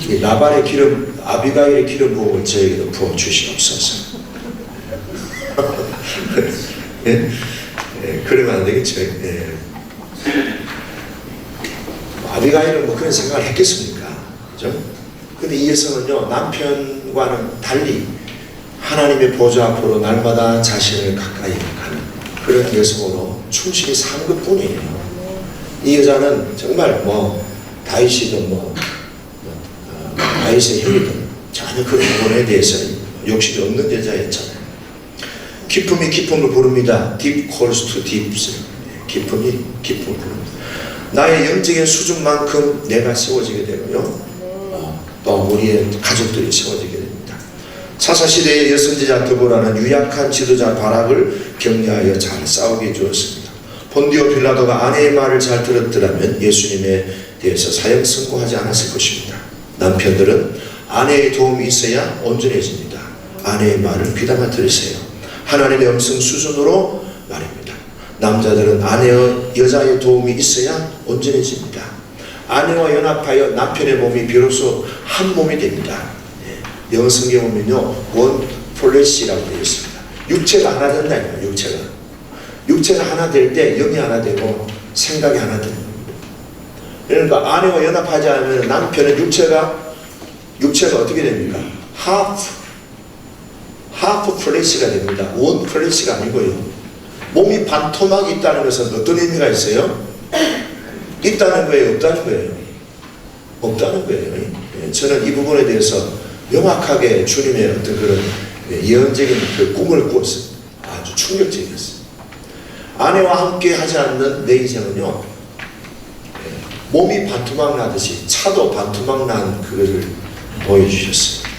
이 나발의 기름, 아비가일의 기름 부음을 저에게도 부어주시옵소서. 그러면 안 되겠죠. 아비가일은 뭐 그런 생각을 했겠습니까? 그죠? 근데 이 여성은요, 남편과는 달리 하나님의 보좌 앞으로 날마다 자신을 가까이 가는 그런 여성으로 충실히 산 것 뿐이에요. 이 여자는 정말 다윗이든 다윗의 형이든 전혀 그런 부분에 대해서 욕심이 없는 여자였잖아요. 기쁨이 기쁨을 부릅니다. Deep calls to deep. 기쁨이 기쁨을 부릅니다. 나의 영적인 수준만큼 내가 세워지게 되고요, 또 우리의 가족들이 세워지게 됩니다. 사사시대의 여선지자 드보라는 유약한 지도자 바락을 격려하여 잘 싸우게 해주었습니다. 본디오 빌라도가 아내의 말을 잘 들었더라면 예수님에 대해서 사형 선고하지 않았을 것입니다. 남편들은 아내의 도움이 있어야 온전해집니다. 아내의 말을 귀담아 들으세요. 하나님의 음성 수준으로 말입니다. 남자들은 여자의 도움이 있어야 온전해집니다. 아내와 연합하여 남편의 몸이 비로소 한 몸이 됩니다. 영어 성경에 보면요, 원 플래시라고 되어 있습니다. 육체가 하나 된다. 육체가 하나 될 때 영이 하나 되고 생각이 하나 됩니다. 그러니까 아내와 연합하지 않으면 남편은 육체가 어떻게 됩니까? 하프 플래시가 됩니다. 원 플래시가 아니고요. 몸이 반토막이 있다는 것은 어떤 의미가 있어요? 있다는 거예요? 없다는 거예요? 없다는 거예요. 저는 이 부분에 대해서 명확하게 주님의 어떤 그런 예언적인 그 꿈을 꾸었습니다. 아주 충격적이었어요. 아내와 함께 하지 않는 내 인생은요, 몸이 반토막 나듯이 차도 반토막 난 그거를 보여주셨어요.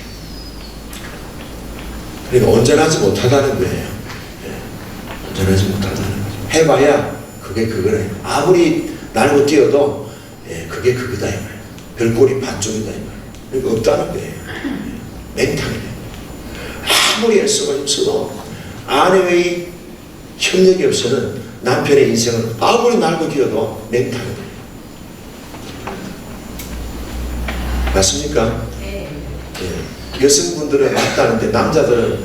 그러니까 온전하지 못하다는 거예요. 온전하지 못하다는 거죠. 해봐야 그게 그거래요. 아무리 날고 뛰어도 그게 그거다 이 말이에요. 별꼴이 반쪽이다 이 말이에요. 그러니까 없다는 거예요. 맹탕이에요. 아무리 애쓰고 힘써도 아내의 협력이 없이는 남편의 인생은 아무리 날고 뛰어도 맹탕이에요. 맞습니까? 네. 여성분들은 맞다는데 남자들은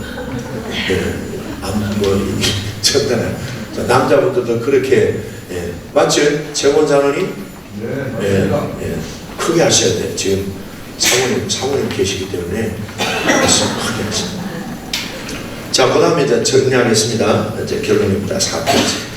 남자분들도 그렇게 맞죠? 재혼자원이 크게 하셔야 돼요. 지금 사모님 계시기 때문에 말씀 크게 하셔야 돼요. 자, 그 다음에 이제 정리하겠습니다. 이제 결론입니다. 4페이지.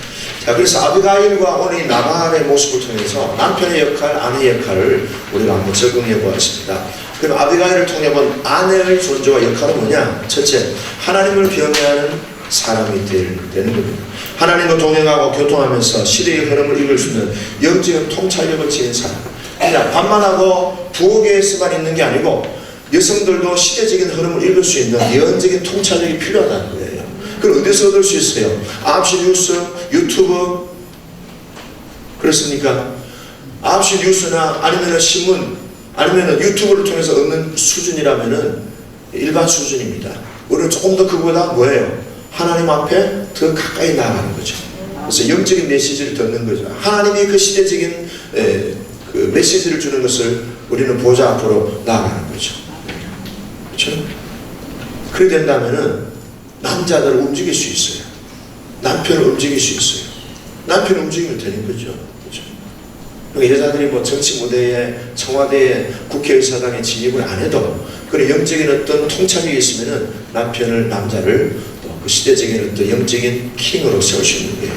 자, 그래서 아비가일과 오늘 나발의 모습을 통해서 남편의 역할, 아내의 역할을 우리가 한번 적응해 보았습니다. 그럼 아비가일을 통해 본 아내의 존재와 역할은 뭐냐? 첫째, 하나님을 경외하는 사람이 되는 겁니다. 하나님과 동행하고 교통하면서 시대의 흐름을 읽을 수 있는 영적인 통찰력을 지닌 사람. 그냥 반만하고 부엌에서만 있는 게 아니고 여성들도 시대적인 흐름을 읽을 수 있는 예언적인 통찰력이 필요하다는 거예요. 그걸 어디서 얻을 수 있어요? 9시 뉴스, 유튜브, 그렇습니까? 9시 뉴스나 아니면 신문, 아니면 유튜브를 통해서 얻는 수준이라면은 일반 수준입니다. 우리는 조금 더 그보다 뭐예요? 하나님 앞에 더 가까이 나아가는 거죠. 그래서 영적인 메시지를 듣는 거죠. 하나님이 그 시대적인 그 메시지를 주는 것을 우리는 보좌 앞으로 나아가는 거죠. 그렇죠? 그렇게 된다면은 남자들을 움직일 수 있어요. 남편을 움직일 수 있어요. 남편을 움직이면 되는 거죠. 그렇죠? 그러니까 여자들이 뭐 정치 무대에, 청와대에, 국회의사당에 진입을 안 해도 그런 영적인 어떤 통찰력이 있으면은 남자를 또 그 시대적인 어떤 영적인 킹으로 세울 수 있는 거예요.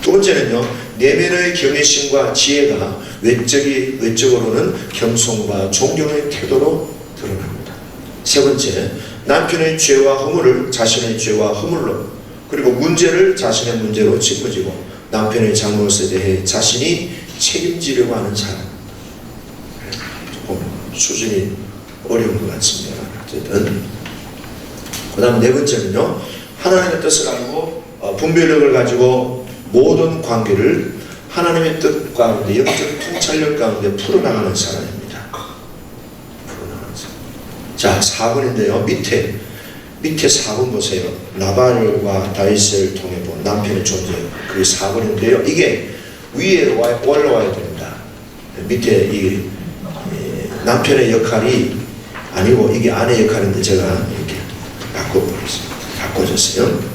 두 번째는요, 내면의 경외심과 지혜가 외적으로는 겸손과 존경의 태도로 드러납니다. 세 번째, 남편의 죄와 허물을 자신의 죄와 허물로, 그리고 문제를 자신의 문제로 짊어지고 남편의 잘못에 대해 자신이 책임지려고 하는 사람. 조금 수준이 어려운 것 같습니다. 어쨌든 그 다음 네 번째는요, 하나님의 뜻을 알고 분별력을 가지고 모든 관계를 하나님의 뜻 가운데, 영적 통찰력 가운데 풀어나가는 사람입니다. 풀어나가는 사람. 자, 4번인데요. 밑에 4번 보세요. 나발과 다윗을 통해 본 남편의 존재. 그게 4번인데요. 이게 위에 올라와야 됩니다. 밑에 이 남편의 역할이 아니고 이게 아내 역할인데 제가 이렇게 바꿔줬어요.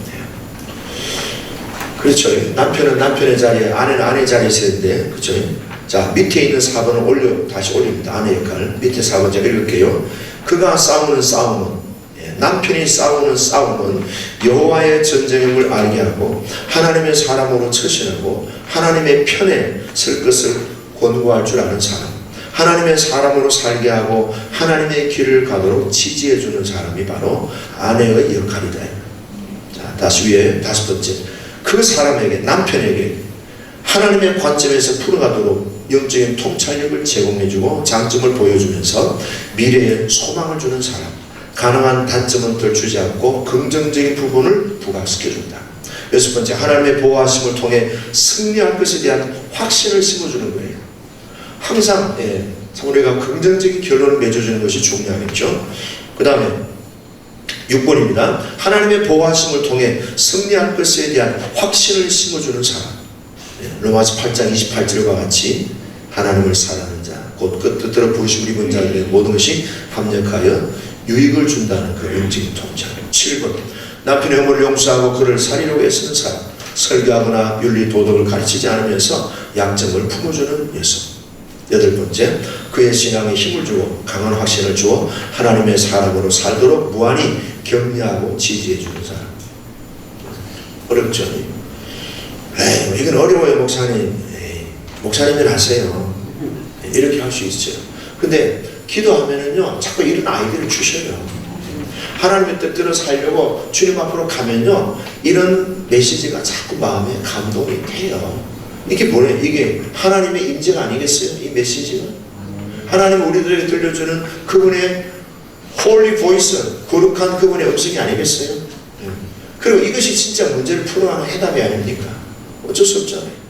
그렇죠. 남편은 남편의 자리에, 아내는 아내 자리에 있어야 되는데, 그렇죠. 자, 밑에 있는 4번을 다시 올립니다. 아내 역할. 밑에 4번 제가 읽을게요. 그가 싸우는 싸움은, 남편이 싸우는 싸움은 여호와의 전쟁임을 알게 하고 하나님의 사람으로 처신하고 하나님의 편에 설 것을 권고할 줄 아는 사람, 하나님의 사람으로 살게 하고 하나님의 길을 가도록 지지해 주는 사람이 바로 아내의 역할이다. 자, 다시 위에 5번째. 그 사람에게, 남편에게 하나님의 관점에서 풀어가도록 영적인 통찰력을 제공해주고 장점을 보여주면서 미래에 소망을 주는 사람, 가능한 단점은 덜 주지 않고 긍정적인 부분을 부각시켜준다. 6번째, 하나님의 보호하심을 통해 승리할 것에 대한 확신을 심어주는 거예요. 항상 우리가 긍정적인 결론을 맺어주는 것이 중요하겠죠. 그 다음에 6번입니다. 하나님의 보호하심을 통해 승리할 것에 대한 확신을 심어주는 사람. 로마서 8장 28절과 같이 하나님을 사랑하는 자, 곧 그 뜻대로 부으심을 입은 자들의 모든 것이 합력하여 유익을 준다는 그 영적인 통찰. 7번 남편의 허물을 용서하고 그를 살리려고 애쓰는 사람, 설교하거나 윤리 도덕을 가르치지 않으면서 약점을 품어주는 여성. 8번째, 그의 신앙에 힘을 주고 강한 확신을 주어 하나님의 사람으로 살도록 무한히 격려하고 지지해 주는 사람. 어렵죠? 에이, 이건 어려워요, 목사님. 에이, 목사님은 하세요. 이렇게 할 수 있어요. 근데 기도하면은요, 자꾸 이런 아이디어를 주셔요. 하나님의 뜻대로 살려고 주님 앞으로 가면요, 이런 메시지가 자꾸 마음에 감동이 돼요. 이게 뭐예요? 이게 하나님의 임재가 아니겠어요? 이 메시지가? 하나님 우리들에게 들려주는 그분의 홀리 보이스, 거룩한 그분의 음성이 아니겠어요? 그리고 이것이 진짜 문제를 풀어가는 해답이 아닙니까? 어쩔 수 없잖아요.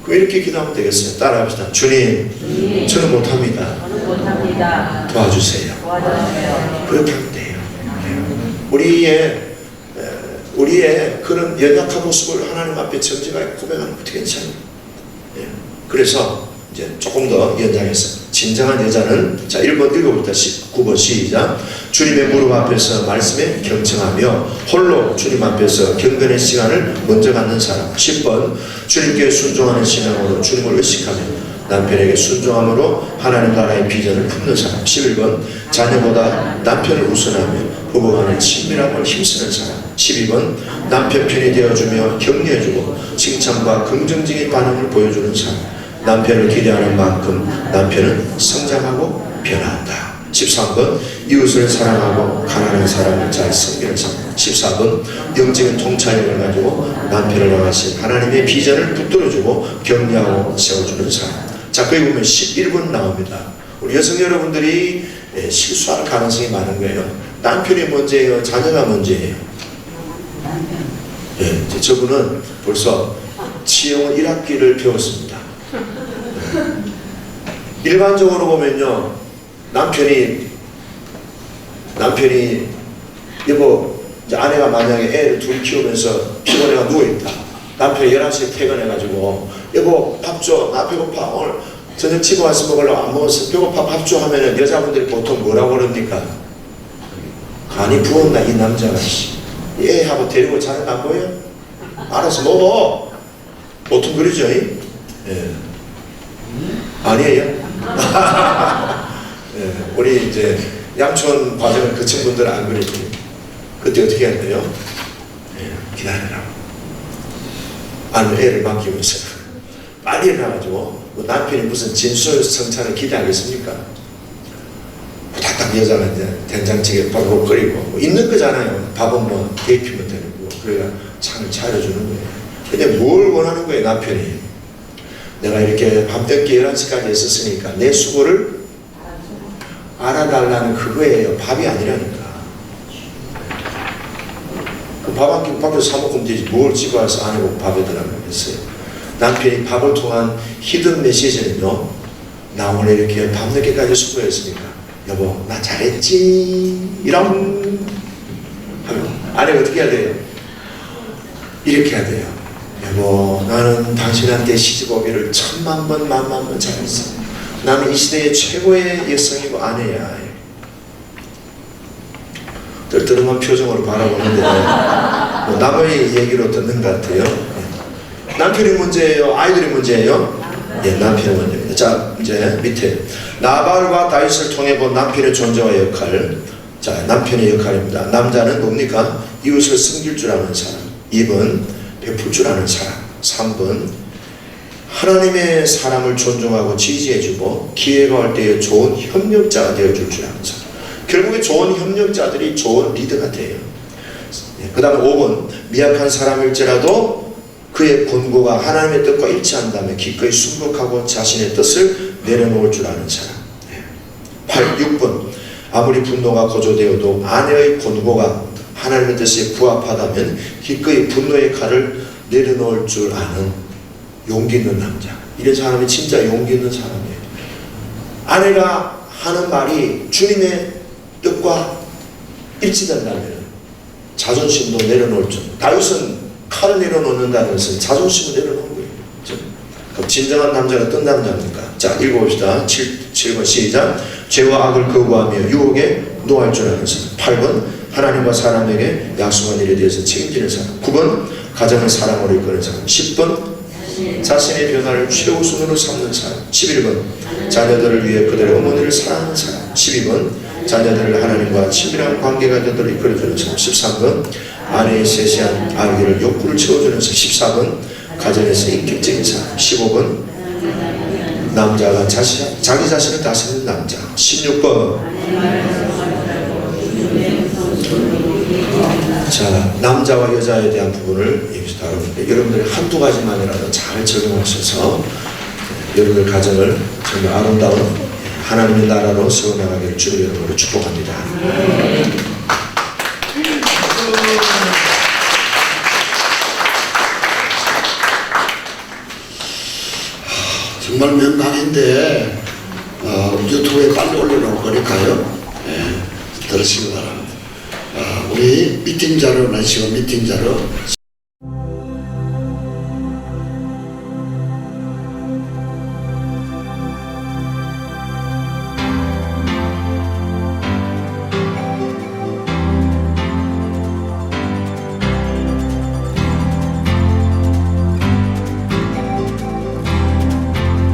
그럼 이렇게 기도하면 되겠어요. 따라합시다. 주님, 저는 못합니다. 도와주세요. 그렇게 하면 돼요. 우리의 그런 연약한 모습을 하나님 앞에 정직하게 고백하는 것도 괜찮아요. 그래서 이제 조금 더 연장해서 진정한 여자는, 자 1번 읽어부터 9번 시작. 주님의 무릎 앞에서 말씀에 경청하며 홀로 주님 앞에서 경건의 시간을 먼저 갖는 사람. 10번 주님께 순종하는 신앙으로 주님을 의식하며 남편에게 순종함으로 하나님 나라의 비전을 품는 사람. 11번 자녀보다 남편을 우선하며 부부간의 친밀함을 힘쓰는 사람. 12번 남편 편이 되어주며 격려해주고 칭찬과 긍정적인 반응을 보여주는 사람. 남편을 기대하는 만큼 남편은 성장하고 변화한다. 13번 이웃을 사랑하고 가난한 사람을 잘 섬기는 사람. 14번 영적인 통찰력을 가지고 남편을 향하신 하나님의 비전을 붙들어주고 격려하고 세워주는 사람. 자, 거기 보면 11번 나옵니다. 우리 여성 여러분들이 실수할 가능성이 많은 거예요. 남편이 문제예요? 자녀가 문제예요? 네, 저분은 벌써 치용은 1학기를 배웠습니다. 일반적으로 보면요, 남편이 여보, 이제 아내가 만약에 애를 둘 키우면서 피곤해가 누워있다. 남편이 11시에 퇴근해가지고 여보 밥 줘, 나 배고파, 오늘 저녁 집에 와서 먹으려고 안 먹었어, 배고파 밥 줘 하면은 여자분들이 보통 뭐라고 그럽니까? 간이 부었나 이 남자가, 예 하고 데리고 자는 거 안 보여? 알아서 먹어. 보통 그러죠? 예. 아니에요? 예. 우리 이제 양촌 과정을 거친 분들은 안 그래요. 그때 어떻게 해야 돼요? 예. 기다리라고. 아니면 애를 맡기면서 빨리 일어나가지고, 뭐 남편이 무슨 진수성찬을 기대하겠습니까? 후다닥 여자가 이제 된장찌개 바로 끓이고 뭐 있는 거잖아요. 밥은 뭐 데피면 되는 거. 그래야 창을 차려주는 거예요. 근데 뭘 원하는 거예요, 남편이? 내가 이렇게 밤늦게 11시까지 있었으니까 내 수고를 알아달라는 그거예요. 밥이 아니라니까. 그 밥 한 끼 밖에서 사 먹으면 되지. 뭘 집에 와서 안 하고 밥에 들어가면 했어요. 남편이 밥을 통한 히든 메시지는요, 나 오늘 이렇게 밤늦게까지 수고했으니까 여보 나 잘했지 이런 하면 아내가 어떻게 해야 돼요? 이렇게 해야 돼요. 여보 나는 당신한테 시집 오기를 10,000,000번 10,000,000번 잘했어. 나는 이 시대의 최고의 여성이고 아내야. 떨떠름한 표정으로 바라보는데 뭐 남의 얘기로 듣는 것 같아요. 남편이 문제예요? 아이들이 문제예요? 예, 남편이 문제입니다. 자, 이제 밑에 나발과 다윗을 통해 본 남편의 존재와 역할. 자, 남편의 역할입니다. 남자는 뭡니까? 이웃을 섬길 줄 아는 사람. 2번 베풀 줄 아는 사람. 3번 하나님의 사람을 존중하고 지지해주고 기회가 올 때에 좋은 협력자가 되어줄 줄 아는 사람. 결국에 좋은 협력자들이 좋은 리더가 돼요. 그 다음에 5번 미약한 사람일지라도 그의 권고가 하나님의 뜻과 일치한다면 기꺼이 순복하고 자신의 뜻을 내려놓을 줄 아는 사람. 6번 아무리 분노가 고조되어도 아내의 권고가 하나님의 뜻에 부합하다면 기꺼이 분노의 칼을 내려놓을 줄 아는 용기 있는 남자. 이런 사람이 진짜 용기 있는 사람이에요. 아내가 하는 말이 주님의 뜻과 일치된다면 자존심도 내려놓을 줄. 다윗은 칼을 내려놓는다는 것은 자존심을 내려놓는 거예요. 그럼 진정한 남자는 어떤 남자입니까? 자, 읽어봅시다. 7번 시작. 죄와 악을 거부하며 유혹에 노할 줄 아는 사람. 8번 하나님과 사람에게 약속한 일에 대해서 책임지는 사람. 9번 가정을 사랑으로 이끄는 사람. 10번 자신의 변화를 최우선으로 삼는 사람. 11번 자녀들을 위해 그들의 어머니를 사랑하는 사람. 12번 자녀들을 하나님과 친밀한 관계가 되도록 이끌어주는 사람. 13번 아내의 세세한 아기를 욕구를 채워주는 사람. 14번 가정에서 인격적인 사람. 15번 남자가 자기 자신을 다스리는 남자. 16번 자, 남자와 여자에 대한 부분을 여기서 다루는데 여러분들이 한두 가지만이라도 잘 적용하셔서 여러분들 가정을 정말 아름다운 하나님의 나라로 세워나가기를 주님의 이름으로 축복합니다. 정말 명강인데 유튜브에 빨리 올려놓을 거니까요. 들으시기 바랍니다. 우리 미팅 자료 나시고 미팅 자료